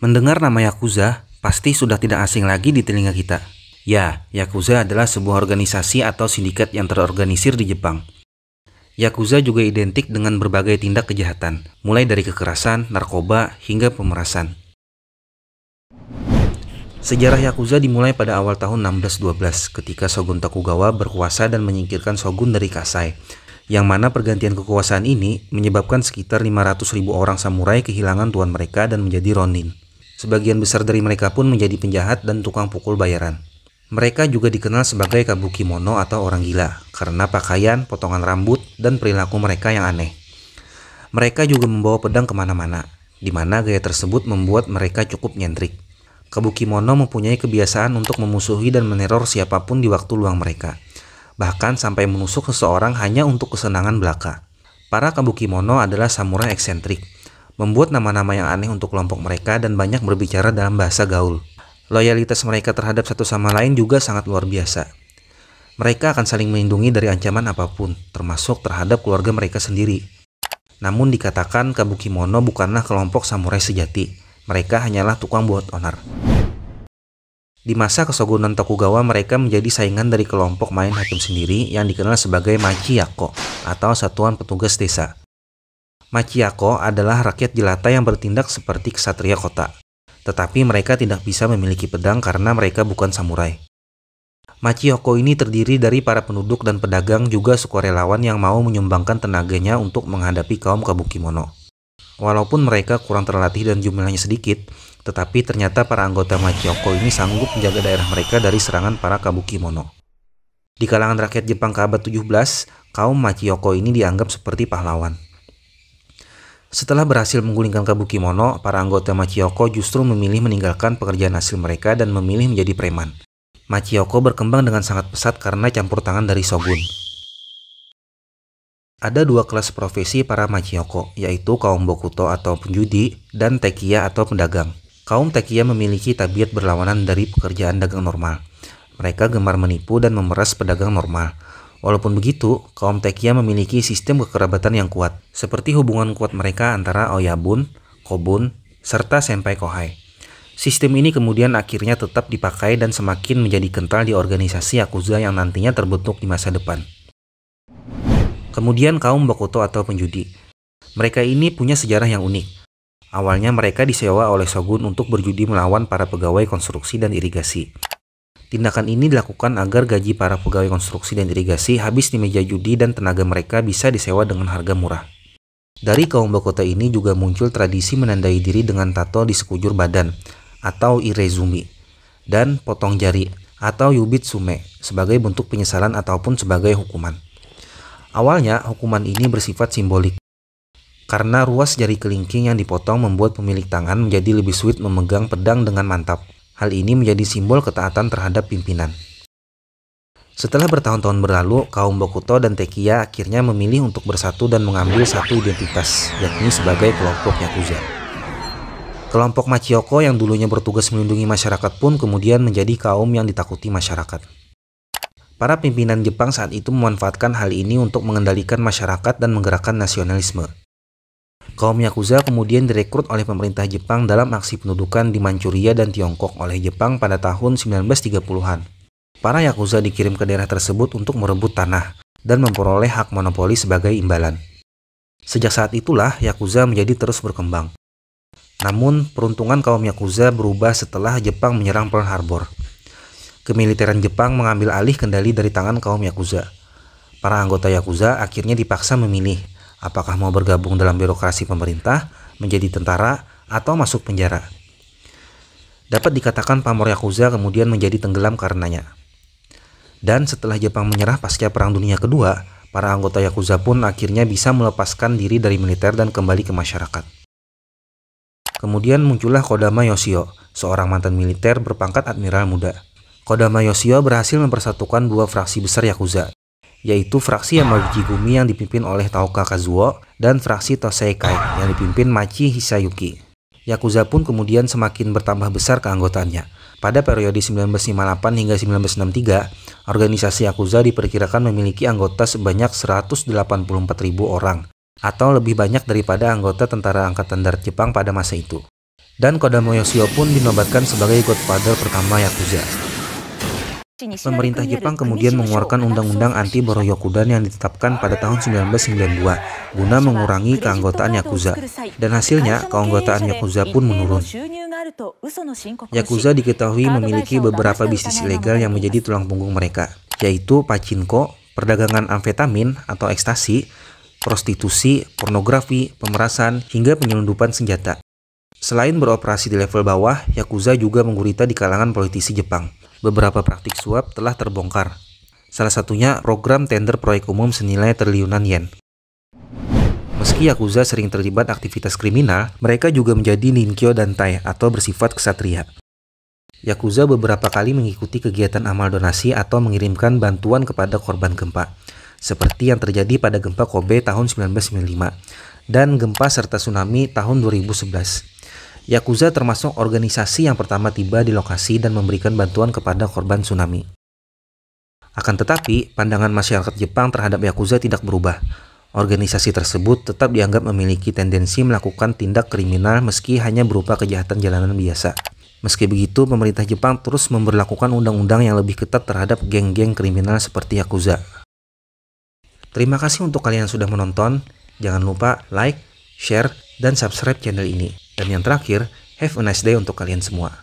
Mendengar nama Yakuza, pasti sudah tidak asing lagi di telinga kita. Ya, Yakuza adalah sebuah organisasi atau sindikat yang terorganisir di Jepang. Yakuza juga identik dengan berbagai tindak kejahatan, mulai dari kekerasan, narkoba, hingga pemerasan. Sejarah Yakuza dimulai pada awal tahun 1612 ketika Shogun Tokugawa berkuasa dan menyingkirkan Shogun dari Kasai, yang mana pergantian kekuasaan ini menyebabkan sekitar 500.000 orang samurai kehilangan tuan mereka dan menjadi ronin. Sebagian besar dari mereka pun menjadi penjahat dan tukang pukul bayaran. Mereka juga dikenal sebagai kabukimono atau orang gila karena pakaian, potongan rambut, dan perilaku mereka yang aneh. Mereka juga membawa pedang kemana-mana, di mana gaya tersebut membuat mereka cukup nyentrik. Kabukimono mempunyai kebiasaan untuk memusuhi dan meneror siapapun di waktu luang mereka, bahkan sampai menusuk seseorang hanya untuk kesenangan belaka. Para kabukimono adalah samurai eksentrik, membuat nama-nama yang aneh untuk kelompok mereka dan banyak berbicara dalam bahasa gaul. Loyalitas mereka terhadap satu sama lain juga sangat luar biasa. Mereka akan saling melindungi dari ancaman apapun, termasuk terhadap keluarga mereka sendiri. Namun dikatakan kabukimono bukanlah kelompok samurai sejati. Mereka hanyalah tukang buat onar. Di masa Keshogunan Tokugawa, mereka menjadi saingan dari kelompok main hakim sendiri yang dikenal sebagai Machiyako atau Satuan Petugas Desa. Machiyako adalah rakyat jelata yang bertindak seperti ksatria kota, tetapi mereka tidak bisa memiliki pedang karena mereka bukan samurai. Machiyako ini terdiri dari para penduduk dan pedagang juga sukarelawan yang mau menyumbangkan tenaganya untuk menghadapi kaum kabukimono. Walaupun mereka kurang terlatih dan jumlahnya sedikit, tetapi ternyata para anggota Machiyako ini sanggup menjaga daerah mereka dari serangan para kabukimono. Di kalangan rakyat Jepang ke abad 17, kaum Machiyako ini dianggap seperti pahlawan. Setelah berhasil menggulingkan kabukimono, para anggota Machiyoko justru memilih meninggalkan pekerjaan hasil mereka dan memilih menjadi preman. Machiyoko berkembang dengan sangat pesat karena campur tangan dari shogun. Ada dua kelas profesi para Machiyoko, yaitu kaum bokuto atau penjudi dan tekiya atau pedagang. Kaum tekiya memiliki tabiat berlawanan dari pekerjaan dagang normal. Mereka gemar menipu dan memeras pedagang normal. Walaupun begitu, kaum tekiya memiliki sistem kekerabatan yang kuat, seperti hubungan kuat mereka antara oyabun, kobun, serta senpai kohai. Sistem ini kemudian akhirnya tetap dipakai dan semakin menjadi kental di organisasi Yakuza yang nantinya terbentuk di masa depan. Kemudian kaum bokuto atau penjudi. Mereka ini punya sejarah yang unik. Awalnya mereka disewa oleh shogun untuk berjudi melawan para pegawai konstruksi dan irigasi. Tindakan ini dilakukan agar gaji para pegawai konstruksi dan irigasi habis di meja judi dan tenaga mereka bisa disewa dengan harga murah. Dari kaum bokuto ini juga muncul tradisi menandai diri dengan tato di sekujur badan atau irezumi dan potong jari atau yubitsume sebagai bentuk penyesalan ataupun sebagai hukuman. Awalnya hukuman ini bersifat simbolik karena ruas jari kelingking yang dipotong membuat pemilik tangan menjadi lebih sulit memegang pedang dengan mantap. Hal ini menjadi simbol ketaatan terhadap pimpinan. Setelah bertahun-tahun berlalu, kaum bokuto dan tekiya akhirnya memilih untuk bersatu dan mengambil satu identitas, yakni sebagai kelompok Yakuza. Kelompok Machiyoko yang dulunya bertugas melindungi masyarakat pun kemudian menjadi kaum yang ditakuti masyarakat. Para pimpinan Jepang saat itu memanfaatkan hal ini untuk mengendalikan masyarakat dan menggerakkan nasionalisme. Kaum Yakuza kemudian direkrut oleh pemerintah Jepang dalam aksi pendudukan di Manchuria dan Tiongkok oleh Jepang pada tahun 1930-an. Para Yakuza dikirim ke daerah tersebut untuk merebut tanah dan memperoleh hak monopoli sebagai imbalan. Sejak saat itulah Yakuza menjadi terus berkembang. Namun, peruntungan kaum Yakuza berubah setelah Jepang menyerang Pearl Harbor. Kemiliteran Jepang mengambil alih kendali dari tangan kaum Yakuza. Para anggota Yakuza akhirnya dipaksa memilih apakah mau bergabung dalam birokrasi pemerintah, menjadi tentara, atau masuk penjara. Dapat dikatakan pamor Yakuza kemudian menjadi tenggelam karenanya. Dan setelah Jepang menyerah pasca Perang Dunia Kedua, para anggota Yakuza pun akhirnya bisa melepaskan diri dari militer dan kembali ke masyarakat. Kemudian muncullah Kodama Yoshio, seorang mantan militer berpangkat admiral muda. Kodama Yoshio berhasil mempersatukan dua fraksi besar Yakuza, yaitu fraksi Yamaguchi-gumi yang dipimpin oleh Taoka Kazuo dan fraksi Toseikai yang dipimpin Machi Hisayuki. Yakuza pun kemudian semakin bertambah besar keanggotaannya. Pada periode 1958 hingga 1963, organisasi Yakuza diperkirakan memiliki anggota sebanyak 184.000 orang, atau lebih banyak daripada anggota Tentara Angkatan Darat Jepang pada masa itu. Dan Kodama Yoshio pun dinobatkan sebagai Godfather pertama Yakuza. Pemerintah Jepang kemudian mengeluarkan undang-undang anti Boroyokudan yang ditetapkan pada tahun 1992 guna mengurangi keanggotaan Yakuza. Dan hasilnya, keanggotaan Yakuza pun menurun. Yakuza diketahui memiliki beberapa bisnis ilegal yang menjadi tulang punggung mereka, yaitu pachinko, perdagangan amfetamin atau ekstasi, prostitusi, pornografi, pemerasan, hingga penyelundupan senjata. Selain beroperasi di level bawah, Yakuza juga menggurita di kalangan politisi Jepang. Beberapa praktik suap telah terbongkar. Salah satunya program tender proyek umum senilai triliunan yen. Meski Yakuza sering terlibat aktivitas kriminal, mereka juga menjadi ninkyo dantai atau bersifat ksatria. Yakuza beberapa kali mengikuti kegiatan amal donasi atau mengirimkan bantuan kepada korban gempa, seperti yang terjadi pada gempa Kobe tahun 1995 dan gempa serta tsunami tahun 2011. Yakuza termasuk organisasi yang pertama tiba di lokasi dan memberikan bantuan kepada korban tsunami. Akan tetapi, pandangan masyarakat Jepang terhadap Yakuza tidak berubah. Organisasi tersebut tetap dianggap memiliki tendensi melakukan tindak kriminal meski hanya berupa kejahatan jalanan biasa. Meski begitu, pemerintah Jepang terus memberlakukan undang-undang yang lebih ketat terhadap geng-geng kriminal seperti Yakuza. Terima kasih untuk kalian yang sudah menonton. Jangan lupa like, share, dan subscribe channel ini. Dan yang terakhir, have a nice day untuk kalian semua.